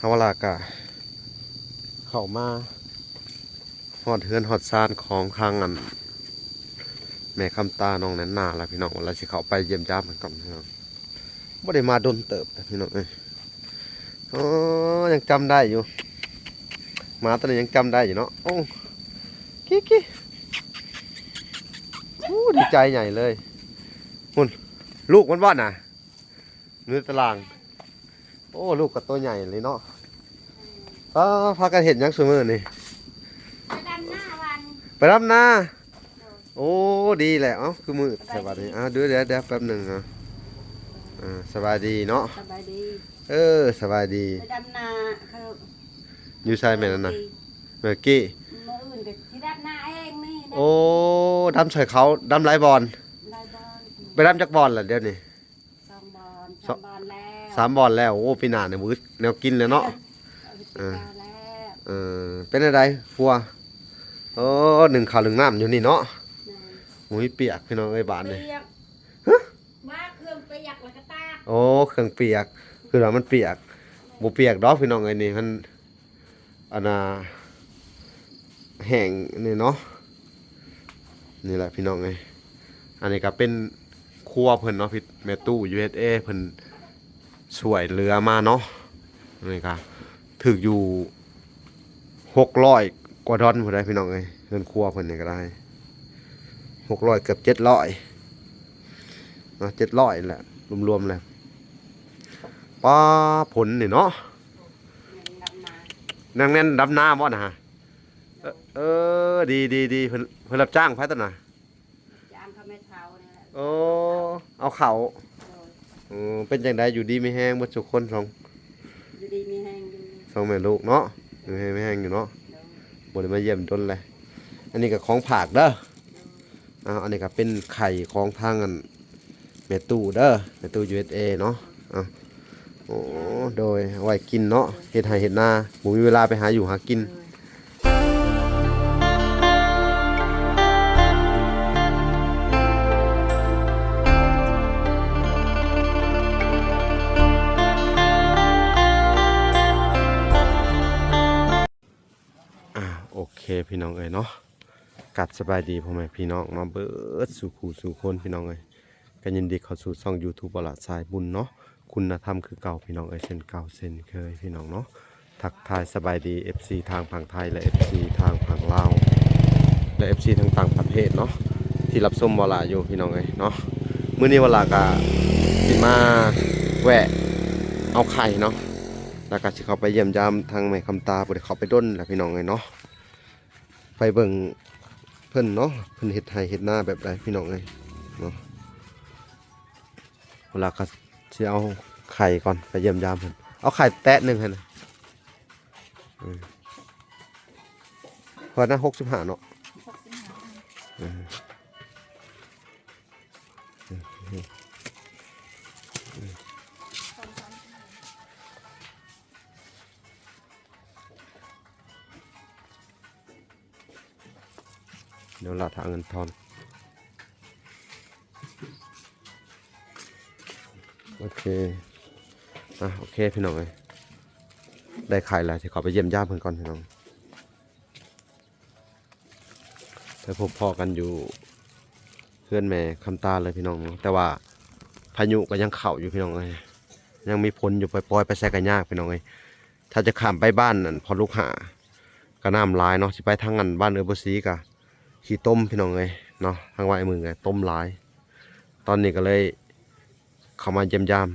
าวลากะเข้ามาฮอดเฮือนฮอดซานของทางอันแม่คำตาน้องนั้นนาแล้วพี่น้องเราสิเข้าไปเยี่ยมยามกันก่อนพี่น้องบ่ได้มาโดนเติบพี่น้องอ๋อยังจำได้อยู่มาตอนนี้ยังจำได้อยู่เนาะโอ้กิ๊ดีใจใหญ่เลยหุ่นลูกมันบ้านน่ะเนื้อตารางโอ้ลูกกับตัวใหญ่เลยเนาะพากันเห็นยังสมือนี่ไปดำหน้าวัน ไปรับหน้าโอ้ดีแหละเอ้าคือมือสบายดีเดี๋ยวแป๊บหนึ่งสบายดีเนาะสบายดีสบายดีไปดำนาเขาอยู่ใช่ไหมนั่นน่ะเมื่อกี้มืออื่นก็ที่ดำนาเองนี่โอ้ดำใส่เขาดำไรบอลลายบอลไปดำจักบอลเหรอเดี๋ยวนี้3 บอลแล้ว 3 บอลแล้วโอ้ปีหน้าเนี่ยมือแนวกินเลยเนาะเป็นอะไรฟัวโอ้หนึ่งข้าวหนึ่งน้ำอยู่นี่เนาะหมูเปียกพี่น้องไอ้บ้านเลยว่าเครื่องเปียกแล้วก็ตากโอ้เครื่องเปียกคือว่ามันเปียกบ่เปียกดอกพี่น้องไอ้นี่มันอันน่ะแห้งนี่เนาะนี่แหละพี่น้องไงอันนี้ก็เป็นครัวเพิ่นเนาะพี่แม่ตู้ USA เพิ่นช่วยเรือมาเนาะนี่ก็ถึกอยู่600 กว่าดอนพุ่นได้พี่น้องเอ้ยเงินครัวเพิ่นนี่ก็ได้600เกือบ700เนาะ700แหละรวมๆแล้วป้าผลนี่เนาะนั่งแน่นดำนาบ่น่ะดีเพิ่นรับจ้างไผตะน่ะจ้างเขาไม่เท่านี่แหละโอ้เอาเขาเป็นจังไดอยู่ดีมีแฮงบ่ทุกคนอยู่ดีมีแห้งอยู่2แม่ลูกเนาะอยู่มีแฮงอยู่เนาะบ่ได้มาเยี่ยมดนเลยอันนี้ก็ของผากเด้ออันนี้ก็เป็นไข่ของทางอันแม่ตู้เด้อแม่ตู้ USA เนาะโอ้โดยไว้กินเนาะเฮ็ดให้เฮ็ดนาบ่มีเวลาไปหาอยู่หากินโอเคพี่น้องเอ้ยเนาะกัดสบายดีพ่อแม่พี่น้องมาเบิดสู่คู่สู่คนพี่น้องเอ้ยกันยินดีเข้าสู่ช่อง YouTube บลาดสายบุญเนาะคุณธรรมคือเก่าพี่น้องเอ้ยเช่นเก่าเช่นเคยพี่น้องเนาะทักทายสบายดี FC ทางฝั่งไทยและ FC ทางฝั่งลาวและ FC ทางต่างประเทศเนาะที่รับชมบลาอยู่พี่น้องเอ้ยเนาะมื้อนี้บลากะสิมาแวะเอาไข่เนาะแล้วก็สิเข้าไปเยี่ยมยามทางแม่คำตาบ่ได้เข้าไปด้นแหละพี่น้องเอ้ยเนาะไปเบิ่งเพิ่นเนาะเพิ่นเฮ็ดไร่เฮ็ดนาแบบใดพี่น้องเอ้ยเนาะเวลาก็สิเอาไข่ก่อนไปเยี่ยมยามเพิ่นเอาไข่แตะนึงให้นะพอนะ65เนาะเดี๋ยวเราทางเงินทอนโอเคโอเคพี่น้องเลยได้ไข่แล้วจะขอไปเยี่ยมญาติเพื่อนก่อนพี่น้องไปพบพ่อกันอยู่เพื่อนแม่คำตาเลยพี่น้องแต่ว่าพายุก็ยังเข่าอยู่พี่น้องเลยยังมีฝนอยู่ปล่อยไปแซกันยากพี่น้องเลยถ้าจะข้ามไปบ้านนั่นพอลูกหาก็น้ำลายเนาะสิไปทางนั้นบ้านเออร์ซีกะขี้ต้มพี่น้องเลยเนาะทางไว้มือไงต้มหลายตอนนี้ก็เลยเข้ามาเยี่ยมยาม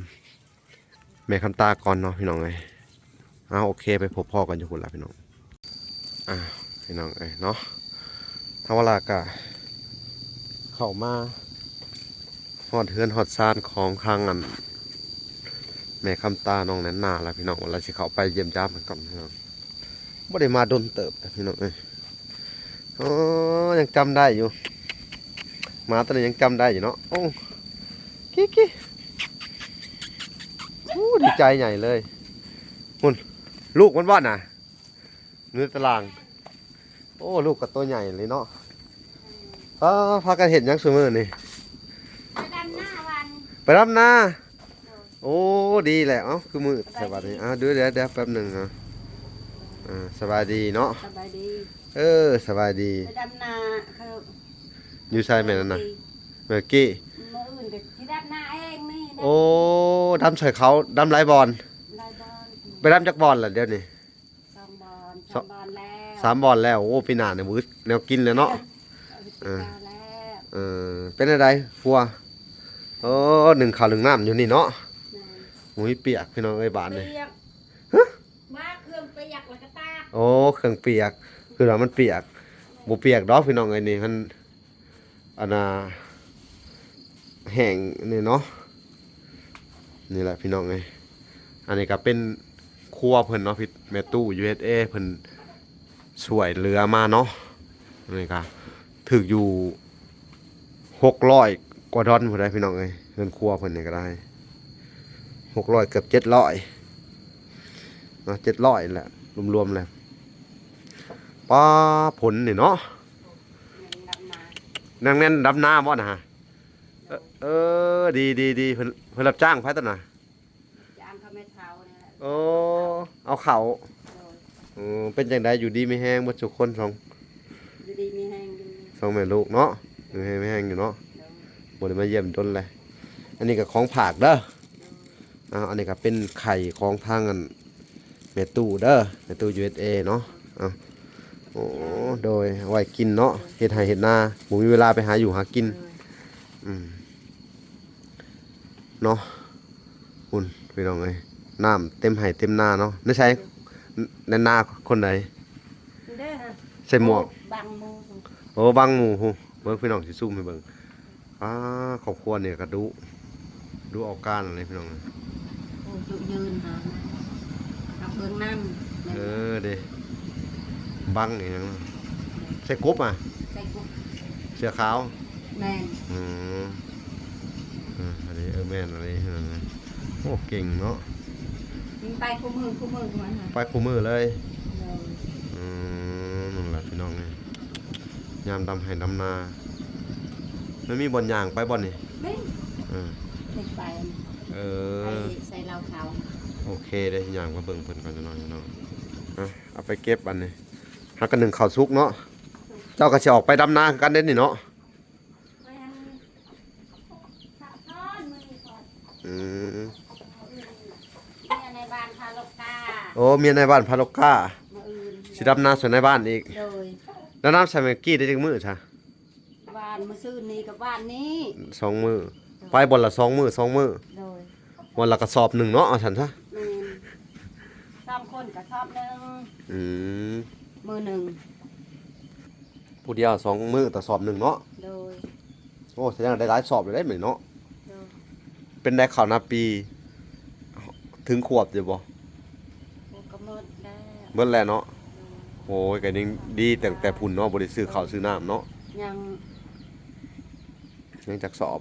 แม่คำตาก่อนเนาะพี่น้องเลยโอเคไปพบพ่อกันอยู่คนละพี่น้องพี่น้องเนาะทางเวลากะเข้ามาฮอดเฮือนฮอดซานของทางอันแม่คำตาน้องนั้นนาแล้วพี่น้องเราสิเข้าไปเยี่ยมยามกันก่อนพี่น้องบ่ได้มาโดนเติบพี่น้องยังจำได้อยู่มาตอนนี้ยังจำได้อยู่เนาะโอ้กิ๊ดีใจใหญ่เลยหุ่นลูกมันบ้านน่ะเนื้อตารางโอ้ลูกกับตัวใหญ่เลยเนาะพากันเห็นยังสมือนี่ไปดำหน้าวันไปรับหน้า โอ้ดีแหละเอ้าคือมือสบายดีเดี๋ยวแป๊บหนึงสบายดีเนาะ สบายดี สบายดี ไปดำนาเขา อยู่ใช่แม่นั่นน่ะเมื่อกี้ มื้ออื่นก็สิดำนาเองนี่นะ โอ้ดำใส่เขาดำหลายบอล ลายบอล ไปดำจักบอลล่ะเดี๋ยวนี้ สองบอลสามบอลแล้ว 3บอลแล้วโอ้ปีหน้าเนี่ยมื้อแนวกินแล้วเนาะ เอาไปกินข้าวแล้ว เป็นอะไรฟัวโอ้หนึ่งข้าวหนึ่งน้ำอยู่นี่เนาะ นั่น หมูเปียกพี่น้องเอ้ยบาทเลย เปียกว่าเครื่องเปียกแล้วก็ตาก โอ้เครื่องเปียกคือว่ามันเปียกบ่เปียกดอกพี่น้องเอ้ยนี่มันอันน่ะแห้งนี่เนาะนี่แหละพี่น้องเอ้ยอันนี้ก็เป็นครัวเพิ่นเนาะพี่แม่ตู้ USA เพิ่นช่วยเหลือมาเนาะนี่ก็ถึกอยู่600กว่าดอนพุ่นได้พี่น้องเอ้ยเงินครัวเพิ่นนี่ก็ได้600เกือบ700เนาะ700แหละรวมๆแล้วป้าผลนี่เนาะ ดำนา นั่งแน่นดำน้ำบ่นะฮะดีเพิ่นรับจ้างไผตอนน่ะ จามเขาไม่เท่าเนี่ยแหละ โอ้เอาเขา โดย เป็นจังไดอยู่ดีไม่แห้งบ่ทุกคนสอง อยู่ดีมีแห้งอยู่ สองแม่ลูกเนาะอยู่ไม่แห้งอยู่เนาะ โดย บ่ได้มาเยี่ยมดนเลยอันนี้ก็ของผากเด้ออันนี้ก็เป็นไข่ของทางอันแม่ตู้เด้อแม่ตู้ USA เนาะโอ้โดยเอาไว้กินเนาะเฮ็ดไร่เฮ็ดนาบ่มีเวลาไปหาอยู่หากิน โดย อืมเนาะคุณพี่น้องเอ้ยน้ำเต็มไห่เต็มนาเนาะนี่ใช่ในนาคนใด เด้อฮะ ใส่หมวก บังมือ โอ้บังหมู่ฮู้เบิ่งพี่น้องสิซูมให้เบิ่งครอบครัวเนี่ยก็ดูออกการอะไรพี่น้องเอ้ย โอ้จุยืนหาขับเบื้องน้ำ เด้บังนี่หยังเนาะใส่กบอ่ะ ใส่กุ๊ก เสื้อขาว แมน อืมอันนี้แม่นอะไรพี่น้องเอ้ยโอ้เก่งเนาะ ยิงไปคู่มือมันฮะ ไปคู่มือเลย โดย นั่นแหละพี่น้องเนี่ยยามดำให้ดำนาไม่มีบ่อนย่างไปบ่อนนี่ ไม่ เออ ติดไป เอ ใส่เหล้าขาว โอเคได้ย่างมาเบิ่งเพิ่นก่อนจะน้อยเนาะเอาไปเก็บอันนี้หากันหนึ่งข้าวสุกเนาะเจ้าก็สิออกไปดำนาคือกันเด้นี่เนาะ ไปทางสะท้อนมือนี่ก่อน อืม เนี่ยในบ้านพาลกกา โอ้เมียในบ้านพาลกก้า มาอื่น สิดำนาส่วนในบ้านอีก โดย แล้วน้ำใส่เมื่อกี้ได้จักมื้อซะ บ้านมาซื้อนี่กับบ้านนี้ 2มื้อไปบ่อนละ2มื้อ2มื้อ โดย วันละกระสอบหนึงเนาะเอาซั่นซะ แมนซ้ำคนกับชอบหนึ่ง อืม มือหนึ่ง ผู้เดียว2มื้อต่อสอบหนึงเนาะ โดย โอ้แสดงว่าได้หลายสอบเลยได้เหมือนเนาะ โดย เป็นได้ข่าวนาปีถึงขวบอยู่บ่ โอ้ก็หมดแล้ว เบิ่นแล้วเนาะ โดย โอ้ยก็ยังดีแต่พุ่นเนาะบ่ได้ซื้อข้าวซื้อน้ำเนาะ ยัง ยังจักสอบ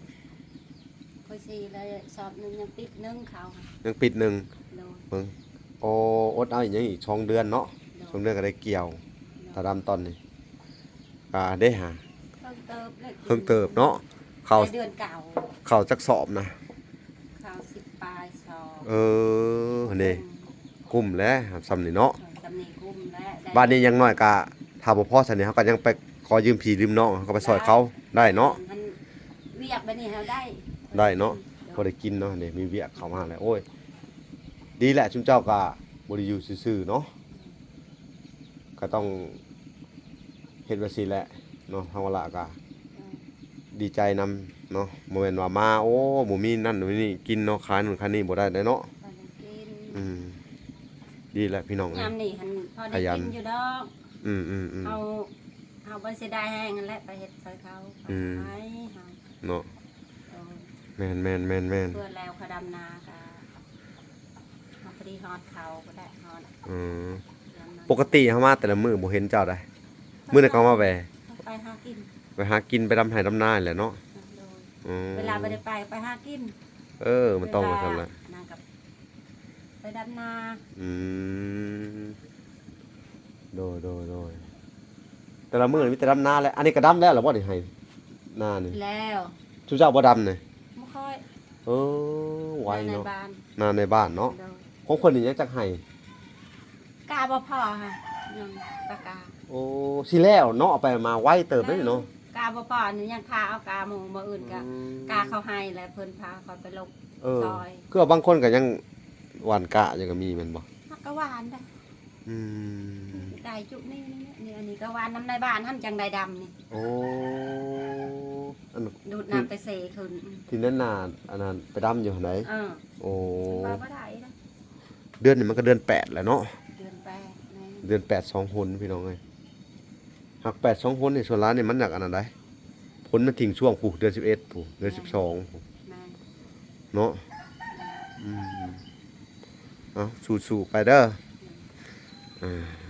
ค่อยซีเลยสอบหนึ่งยังปิดหนึ่งเขา ยังปิดหนึง โดย เบิ่งโอ้อดเอาอีกยังอีก2เดือนเนาะ โด 2 ย เดือนก็ได้เกี่ยวถ้าดำตอนนี้ได้หา เพิ่งเติบเลย เพิ่งเติบเนาะข้าว ในเดือนเก่า ข้าวจักสอบนะ ข้าว10 ปลายสอบ นี่กุ้มแล้วซ้ำนี่เนาะ สำนีกุ้มและได้ บ้านนี้ยังน้อยก็ถ้าบ่พอซั่นนี่เฮาก็ยังไปขอยืมพี่ยืมน้องเขาก็ไปซอยเขาได้เนาะ มันเวียกไปนี่เฮาได้ ได้เนาะพอได้กินเนาะนี่มีเวียกเข้ามาแล้วโอ้ยดีแหละชุมเจ้าก็บ่ได้อยู่ซื่อๆเนาะก็ต้องเฮ็ดว่าซี่แหละเนาะทางวละก็ดีใจนำเนาะบ่แม่นว่ามาโอ้บ่มีนั่นบ่มีนี่กินเนาะขายนู่นขายนี่บ่ได้เนาะ พอได้กิน อืมดีแหละพี่น้อง ยามนี่หันพอได้ ขยัน กินอยู่ดอก อืม เอาบ่เสียดายแห้งนั่นแหละไปเฮ็ดซอยเขา อืม ไปหา เนาะ เอา แม่น เพื่อแล้วเขาดำนาก็เฮาพอดีฮอดเขาก็ได้ฮอด อืม ยามนั้น ปกติเฮามาแต่ละมื้อบ่เห็นเจ้าได้มื้อนั้นก็มาแวะ ไปหากิน ไปหากินไปดำไห้ดำนาแหละเนาะ โดย อืม เวลาบ่ได้ไปหากิน มันต้องว่าซั่นแหละ นางกับไปดำนา อืมโดยแต่ละมื้อนี่มีแต่ดำนาแหละอันนี้ก็ดำแล้วเหรอบ่ได้ให้นานี่ แล้ว ชุเจ้าบ่ดำนี่ บ่ค่อย เออ ไว ใน เนาะ บ้าน นาในบ้านเนาะ โดย ของเพิ่นนี่ยังจักให้ กาบ่พอค่ะยังปากกา โอ้สิแล้วเนาะเอาไปมาไวเติบได้เนาะ กาบ่พอนี่ยังพาเอากาหมู่มาอื่นก็กาเขาให้แล้วเพิ่นพาเขาไปลก เออ ซอย คือว่าบางคนก็ยังหวานกะอยู่ก็มีแม่นบ่ ฮักก็หวานได้ อืม ได้จุนี่นี่อันนี้ก็หวานน้ำในบ้านหั่นจังได้ดำนี่ โอ้อัน ดูดน้ำไปเสขึ้น ที่นั่นน่ะอันนั้นไปดำอยู่หั่นไหน เออ โอ้ ว่าบ่ได้นะ เดือนนี้มันก็เดือน8แล้วเนาะ เดือนแปดแม่ เดือน8 2หนพี่น้องเอ้ยหัก8 2หนนี่ส่วนร้านนี่มันหนักอันนั้นได้ผลมันทิ้งช่วงผู้เดือน11ผู้เดือน12ผู้ แม่ เนาะอืมเอาสู้ๆไปเด้อ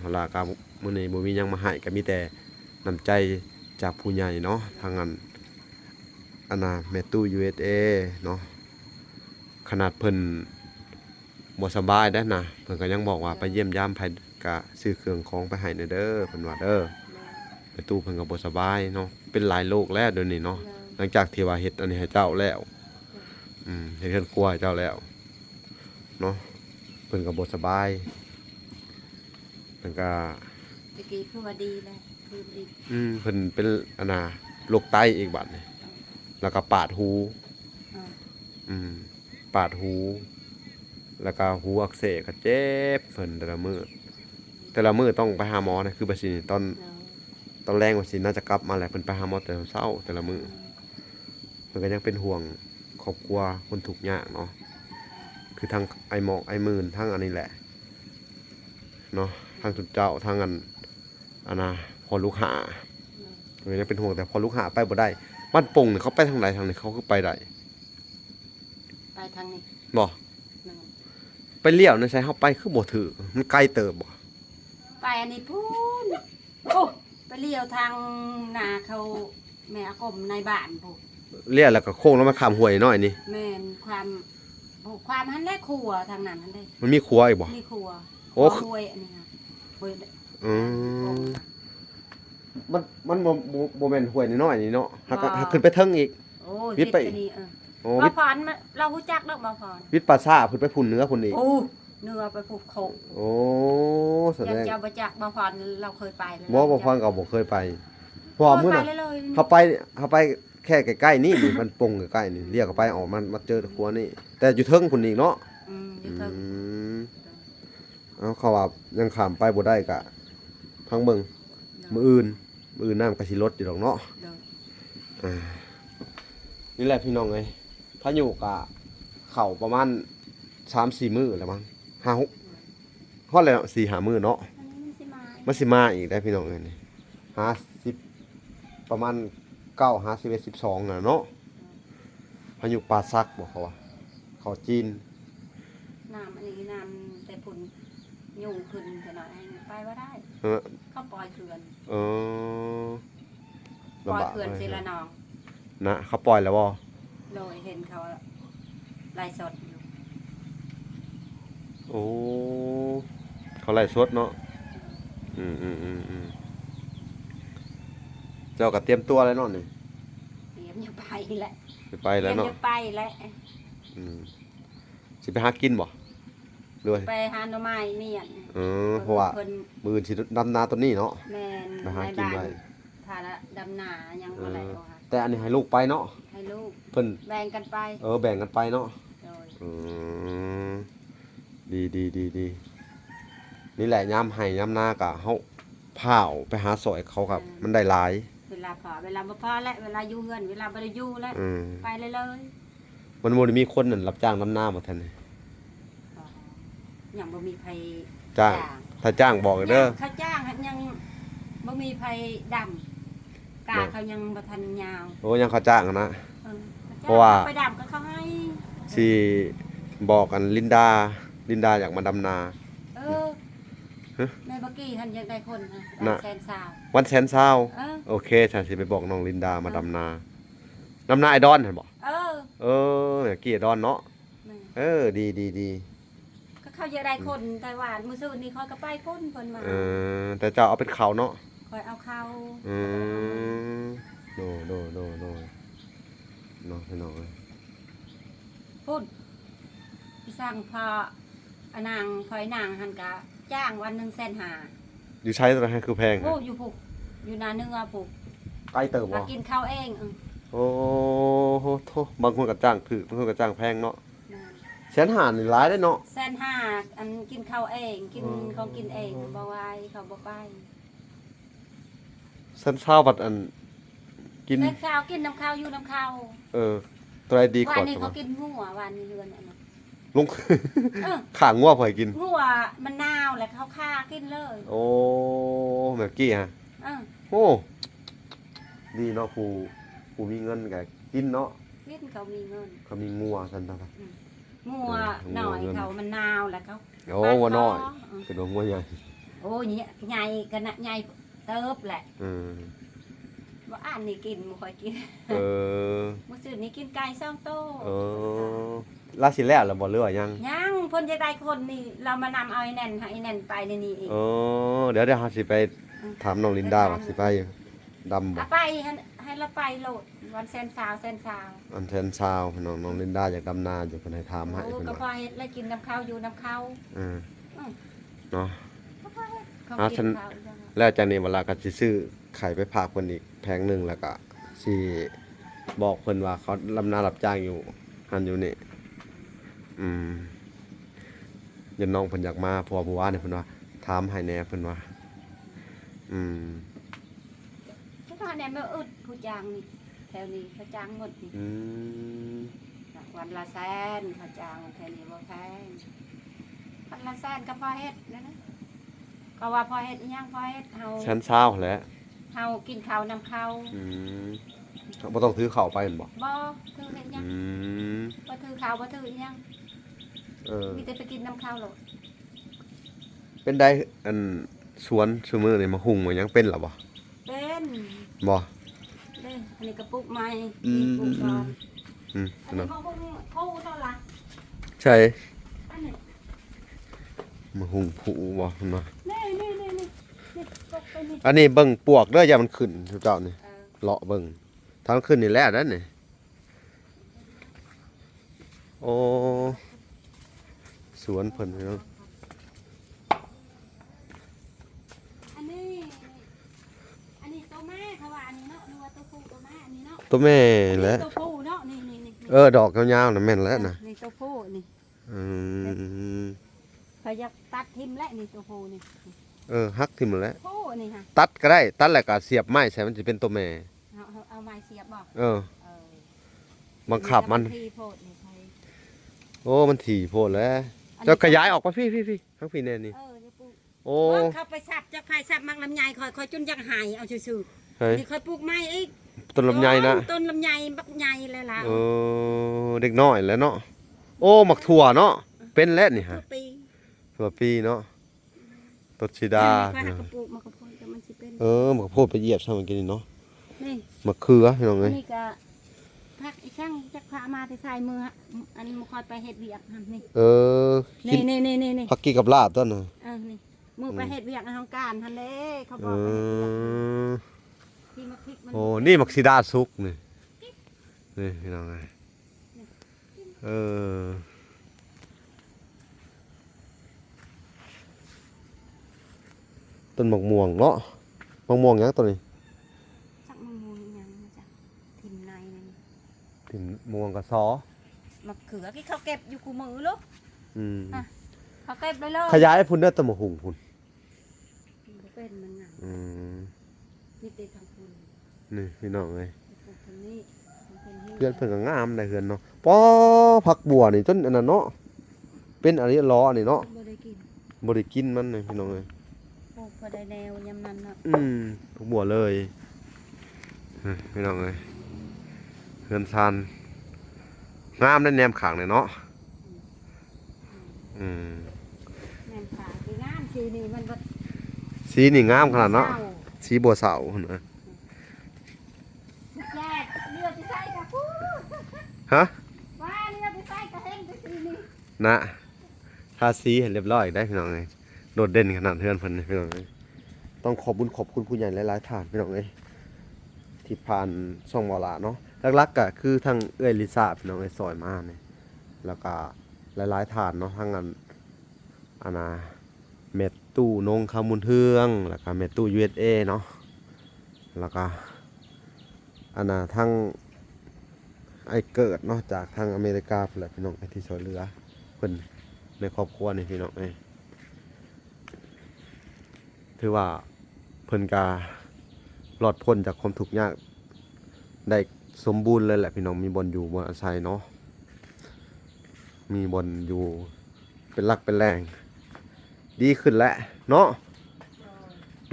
เวลากามื้อนี้บ่มีหยังมาให้ก็มีแต่น้ำใจจากผู้ใหญ่เนาะทางนั้นอันน่ะแม่ตู้ USA เนาะขนาดเพิ่นบ่สบายได้นะเพิ่นก็ยังบอกว่าไปเยี่ยมยามไผก็ซื้อเครื่องของไปให้เด้อเพิ่นว่าเด้อแม่ตู้เพิ่นก็บ่สบายเนาะเป็นหลายโรคแล้วเดี๋ยวนี้เนาะหลังจากที่ว่าเฮ็ดอันนี้ให้เจ้าแล้วเฮ็ดเรือนครัวให้เจ้าแล้วเนาะเพิ่นก็บ่สบายเพิ่นก็ ตะกี้คือว่าดีเลยคือดี เพิ่นเป็นอันน่ะโรคไตอีกบัดนี่แล้วก็ปาดหู เออ ปาดหู แล้วก็หูอักเสบก็เจ็บเพิ่นแต่ละมื้อต้องไปหาหมอนะคือบัดสิตอนแรกว่าสิน่าจะกลับมาแหละเพิ่นไปหาหมอแต่เช้าแต่ละมื้อเพิ่นก็ยังเป็นห่วงครอบครัวคนทุกข์ยากเนาะคือทั้งไอหมอกไอมื่นทั้งอันนี้แหละเนาะทั้งสุดเจ้าทั้งอันน่ะพอลูกหาเพิ่นยังเป็นห่วงแต่พอลูกหาไปบ่ได้บ้านปงนี่เขาไปทางใดทางนี้เขาคือไปได้ ไปทางนี้ บ่ แม่ ไปเลี้ยวในใช้เฮาไปคือบ่ถือมันไกลเติบบ่ ไปอันนี้พูนโอ้ไปเลี้ยวทางนาเขาแม่อากมในบ้านพู เลี้ยวแล้วก็โค้งแล้วมาข้ามห้วยน้อยนี่ แม่นความหันแรกครัวทางนั้นหันได้ มันมีครัวอีกบ่ นี่ครัว โอ้ ห้วยอันนี้ค่ะห้วย อืมมันบ่แม่นห้วยน้อยๆนี่เนาะหักขึ้นไปเทิงอีก โอ้ วิทย์ไป อันนี้โอ้ บ่ วิทย์ พรมาเราฮู้จักดอกบ่พร วิทย์ปราซ่าขึ้นไปพุ่นเหนือพุ่นอีก โอ้เนื้อไปผูกโคก โอ้แสด ยัง ง เจ้าบ่จักบ่พรเราเคยไปแล้ว บ่ฟังก็บ่เคยไปเพราะว่ามื้อน่ะ เคยไปเลย เฮาไปแค่ใกล้ๆนี่นี่มันปงใกล้ๆนี่เรียกเข้าไปออกมาเจอครัวนี่แต่อยู่เทิงพุ่นอีกเนาะ อยู่เทิง เอาเขาว่ายังข้ามไปบ่ได้กะพังเบิ่งมื้ออื่นน้ำก็สิลดอยู่ดอกเนาะ เด้อ นี่แหละพี่น้องเอ้ยพายุกะเข้าประมาณ 3-4 มื้อแล้วมั้ง5-6ฮอดแล้ว4-5 มื้อเนาะ อันนี้มันสิมา มันสิมาอีกได้พี่น้องเอ้ยนี่50ประมาณ9 51 12น่ะเนาะพายุปลาซักบ่เขาว่าเขาจีน น้ำอันนี้น้ำแต่ผุนยุ่งขึ้นแต่น้อยให้ไปบ่ได้ เออ เขาปล่อยเขื่อน เออ ปล่อย ลำบาก เขื่อนศิลานอง นะเขาปล่อยแล้วบ่ โดยเห็นเขาไล่สดอยู่ โอ้เขาไล่สดเนาะเจ้าก็เตรียมตัวแล้วเนาะนี่ เตรียมจะไปแหละ สิไป เตรี แล้ ยว ม เนาะ จะไปแหละ สิไปหากินบ่ด้วย ไปหาหน่อไม้เมียน เพราะว่า เพิ่น มื้ออื่นสิดำนาต้นนี้เนาะ แม่น ไปหากินไว้ ถ้าละดำนายังบ่แล้วค่ะ แต่อันนี้ให้ลูกไปเนาะ ให้ลูก เพิ่น แบ่งกันไป แบ่งกันไปเนาะ โดย ดีนี่แหละยามให้ยามนากะเฮาพาเอาไปหาสอยเขาครับมันได้หลาย เวลาพอเวลาบ่พอและเวลาอยู่เฮือนเวลาบ่ได้อยู่แล้วไปเลยเลย มันบ่ได้มีคนนั่นรับจ้างดำนาบ่ทันนี่ อ๋อยังบ่มีไผ จ้าง ถ้าจ้างบอกเด้อ เขาจ้างยังบ่มีไผดำกาเขายังบ่ทันยาว โอ้ยังเขาจ้างอะนะ เออ เพราะว่า ไปดำก็เขาให้ สิบอกกันลินดาอยากมาดำนา เออ ฮะ แม่บักกี้ท่านอยากได้คนนะ น่ะ แสนสาว วันแสนเศร้า เออ โอเคฉันสิไปบอกน้องลินดามาดำนาไอดอนเห็นบ่ เออ อยากกี้ไอดอนเนาะ แม่ ดี ก็เขาอยากได้คนแต่ว่ามื้อซื่อนี้เขาก็ไปคนเพิ่นมา แต่เจ้าเอาเป็นเขาเนาะ คอยเอาเข้า โนเนาะพี่น้องเอ้ย พุ่น สั่งพออนางพอยนางหันกะจ้างวัน150,000อยู่ใช้ตัวนั้นคือแพง โอ้อยู่ผูกอยู่นาเนื้อผูก ใกล้เติบ มา บ่ กินข้าวเอง โอ้โหโทบางคนก็จ้างถูกบางคนก็จ้างแพงเนาะ150,000นี่หลายได้เนาะ 150,000อันกินข้าวเองกิน อ๋อ ของกินเองบ่ไหวเขาบ่ไป ฉันเช้าบัดอันกิน เช้าเช้ากินน้ำข้าวอยู่น้ำข้าว ตัวใดดีก วั ว่าน นี้ ตัว เขากินงัววันนี้เฮือนอันนั้น ลง เออ ข้างงัวพอยกิน งัวมันนาวแหละเขาฆ่ากินเลย โอ้แบบกี้ฮะ เออ โอ้ดีเนาะผู้มีเงินก็กินเนาะ กินเขามีเงิน เขามีงัวซั่นตา งัวหน่อยเขามันนาวแหละเขา โอ้งัวน้อย เออ คืองัวใหญ่ โอ้ยใหญ่กันนะใหญ่เติบแหละ เออ บ่อ่านนี่กินบ่ค่อยกิน เออ มื้อซื่อนี้กินไก่2โต เออลาสิแล้วล่ะบ่เหลือยัง ยังเพิ่นจะได้คนนี่เรามานำเอาไอ้แน่นให้ไอ้แน่นไปในนี้เอง เออเดี๋ยวเฮาสิไปถามน้องลินดาว่าสิไปดำบ่ เอาไปให้เราไปโลดวันเซนซาว อันแทนชาวน้องลินดาอยากดำนาอยู่เพิ่นให้ถามให้ โอ้ เพิ่น ก็พอ ว่า เฮ็ดแล้วกินน้ำข้าวอยู่น้ำข้าว เออ อืม เนาะ ก็พอเฮ็ดเขา อ่ะฉั กิ น นข้าวอีกแล้วนะ แล้วจากนี้เวลาก็สิซื้อไข่ไปฝากเพิ่นอีกแผงหนึงแล้วก็สิบอกเพิ่นว่าเขาลำนารับจ้างอยู่หันอยู่นี่ยันน้องเพิ่นอยากมาเพราะว่าเมื่อวานนี่เพิ่นว่าถามให้แหน่เพิ่นว่า ทุกท่านเนี่ยไม่อึดผู้จ้างนี่แถวนี้เขาจ้างหมดนี่ อืม วันละแสนเขาจ้างแถวนี้บ่แพงวันละแสนก็พอเฮ็ดนะนะก็ว่าพอเฮ็ดอีหยังพอเฮ็ดเฮา ชั้นเช้าแหล้ว เฮากินข้าวน้ำข้าว บ่ต้องถือข้าวไปเห็นบ่ บ่ถือเฮ็ดหยัง ม บ่ถือข้าวบ่ถืออีหยัง เออ มีแต่ไปกินน้ำข้าวโลด เป็นได้อันสวนซุมื้อนี่มาหุงมายังเป็นหรอบ่ เป็น บ่ เด้อันนี้กระปุกใหม่ อืม ปลูกก่อน อันนี้ เนาะ เขาคงเขาเท่าไหร่ ใช่ อันนี้ มาหุงผูบ่เพิ่นว่า นี่ตกไปนี่ อันนี้เบิ่งปวกเด้ออย่ามันขึ้นเจ้านี่ เออ เลาะเบิ่งทางขึ้นนี่แหละนั่นนี่โอ้สวนเพิ่นพี่น้อง อันนี้ตัวแม่เขาว่าอันนี้เนาะนึกว่าตัวผู้ตัวแม่อันนี้เนาะ ตัวแม่แหละ ตัวผู้เนาะนี่ ดอกยาวๆน่ะแม่นแล้วน่ะ นี่ตัวผู้นี่ อืม เขาอยากตัดทิมและนี่ตัวผู้นี่ หักทิ่มแล้ว ผู้นี่ฮะ ตัดก็ได้ตัดแล้วก็เสียบไม้ใส่มันสิเป็นตัวแม่ เอาไม้เสียบบ่ เออ เออ บังคับมัน ทีโพดนี่ใคร โอ้มันถี่โพดแล้วเจะขยายออกไปพี่ทั้งพี่แน่นี่ เดี๋ยวปลูก โอ้ ว่าเขาไปสับจะใครสับมักลำไยคอยจนอยากหายเอาซื่อ เฮ้ย ๆนี่คอยปลูกไม้อีก ต้นลำไยนะ ต้นลำไยบักใหญ่เลยล่ะ เด็กน้อยแล้วเนาะโอ้หมักถั่วเนาะเป็นแล้วนี่ ตั ฮะ วปี ถั่วปีเนาะต้นชิดา คอยหักกระปุกมากระปุกแต่มันสิเป็น หมักโพดไปเหยียบซะมันกินนี่เนาะ นี่ มะเขือพี่น้อง อั เอ้ น ย นี้ก็พักอีช่างจักพามาที่ชายมือฮะอันนี้มาคอยไปเฮ็ดเวียกหั่นนี่ กิน นี่ ผักกีกับลาบต้นน่ะ นี่มือไปเฮ็ดเวียกในทางการทันเด้เขาบ เอ อกไปเฮ็ดเวียก อ ที่มาพริกมัน โอ้นี่มักซิดาสุกนี่นี่พี่น้องเอ้ยต้นมะม่วงเนาะมะม่วงหยังตัวนี้ สักมะม่วงอีหยังนะจ๊ะทิมในนั่น ถึงม่วงกับซอ มะเขือที่เขาเก็บอยู่คู่มือลูก อืม เขาเก็บเลยเลย ขยายพุ่นเด้อตะมะหุงพุ่น เป็นมันหนัง อืม นี่ติดทางคุณ นี่พี่น้องเอ้ย ปลูกทางนี้มันเป็น เพื่อนเพิ่นก็งามได้เฮือนเนาะป้อผักบัวนี่จนอันนั้นเนาะเป็นอะไรล้อนี่เนาะ บ่ได้กิน บ่ได้กินมันนี่พี่น้องเอ้ย ปลูกพอได้แนวยำนั้นเนาะ ผักบัวเลยพี่น้องเอ้ยเฮือนซานงามได้แนมข้างเลยเนาะ แม่นขาคืองามสีนี่มันบ่ สีนี่งามขนาดเนาะสีบัวเสาหั่นน่ะ แย่เลี้ยวไปใส่กับผู้ ฮะ ว่าเลี้ยวไปใส่กับเห็นไปสีนี่ นะทาสีให้เรียบร้อยได้พี่น้องเอ้ยโดดเด่นขนาดเฮือนเพิ่นนี่พี่น้องเอ้ยต้องขอบคุณผู้ใหญ่หลายๆท่านพี่น้องเอ้ยที่ผ่านช่องหมอลาเนาะหลักๆก็คือทางเอื้อยลิซ่าพี่น้องเอ้ยซอยมาเนี่ยแล้วก็ หลายๆฐานเนาะทั้งอันน่ะเม็ดตู้นงคามุนเทืองแล้วก็เม็ดตู้ USA เนาะแล้วก็อันน่ะทั้งไอ้เกิดเนาะจากทางอเมริกาพุ่นแหละพี่น้องไอ้ที่ช่วยเหลือเพิ่นในครอบครัวนี่พี่น้องถือว่าเพิ่นก็รอดพ้นจากความทุกข์ยากได้สมบูรณ์เลยแหละพี่น้องมีบ่อนอยู่บ่อนอาศัยเนาะมีบ่อนอยู่เป็นหลักเป็นแรงดีขึ้นแล้วเนาะ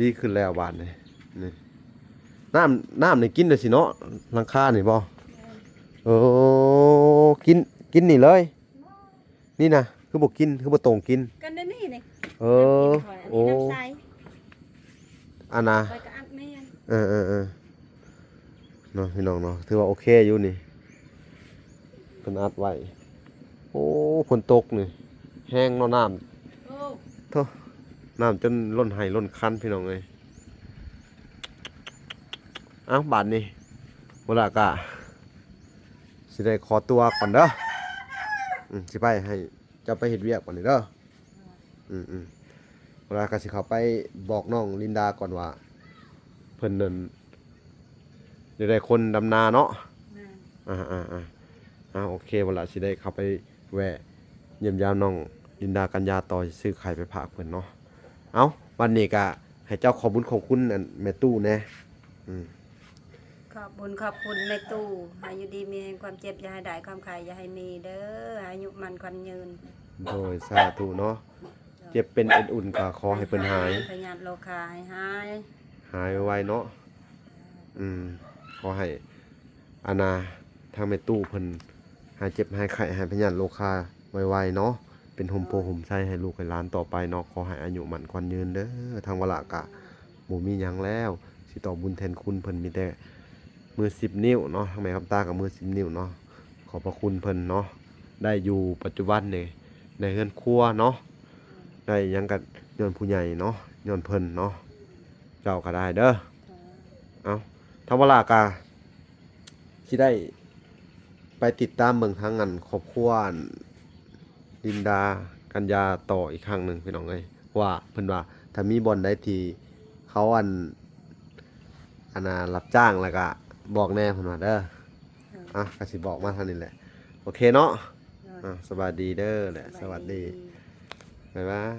ดีขึ้นแล้วบาดนี้นี่น้ำนี่กินได้สิเนาะหลังคานี่บ่โอ้กินนี่เลยนี่นะคือบ่กินคือบ่ตรงกิน กันได้นี่นี่ เออโอ้ น้ำใส อันน่ะ ไปก็อัดนี่ เออเนาะพี่น้องเนาะถือว่าโอเคอยู่นี่เพิ่นอัดไว้โอ้ฝนตกนี่แห้งเนาะน้ำ โอ้ โธ่น้ำจนล้นไห้ล้นคันพี่น้องเอ้ยเอ้าบาดนี้บ่ล่ะกะสิได้ขอตัวก่อนเด้อสิไปให้เจ้าไปเฮ็ดเวียกก่อนนี่เด้อเวลาก็สิเข้าไปบอกน้องลินดาก่อนว่าเพิ่นนั่นจะได้คนดำนาเนาะ แม่น โอเคเวลาสิได้เข้าไปแวะเยี่ยมยามน้องลินดากัญญาต่อซื้อไข่ไปฝากเพิ่นเนาะเอ้าวันนี้ก็ให้เจ้าขอบุญขอบคุณอันแม่ตู้แน่ขอบคุณในตู้อายุดีมีแห่งความเจ็บอย่าให้ได้ความไข่อย่าให้มีเด้ออายุมันควันยืน โดยสาธุเนาะเจ็บเป็นเอ็นอุ่นก็ขอให้เพิ่นหาย พยาธิโลคาให้หาย หายไวๆเนาะขอให้อานาทางแม่ตู้เพิ่นหายเจ็บหายไข้หายพยาธิโรคาไวๆเนาะเป็นห่มโพห่มไส้ให้ลูกให้หลานต่อไปเนาะขอให้อายุมั่นขวัญยืนเด้อทางวลากะบ่มีหยังแล้วสิตอบบุญแทนคุณเพิ่นมีแต่มือ10นิ้วเนาะทางแม่คำตากับมือ10นิ้วเนาะขอบพระคุณเพิ่นเนาะได้อยู่ปัจจุบันนี่ในเฮือนครัวเนาะได้หยังก็ย้อนผู้ใหญ่เนาะย้อนเพิ่นเนาะเจ้าก็ได้เด้อเอาทางวลากะสิได้ไปติดตามเบิ่งทางงานครอบครัวลินดากัญญาต่ออีกครั้งหนึ่งพี่น้องเอ้ยว่าเพิ่นว่าถ้ามีบ่อนใดที่เขาอันน่ะรับจ้างแล้วก็บอกแน่เพิ่นว่าเด้อก็สิบอกมาเท่านี้แหละโอเคเนาะสวัสดีเด้อแหละสวัสดีบ๊ายบาย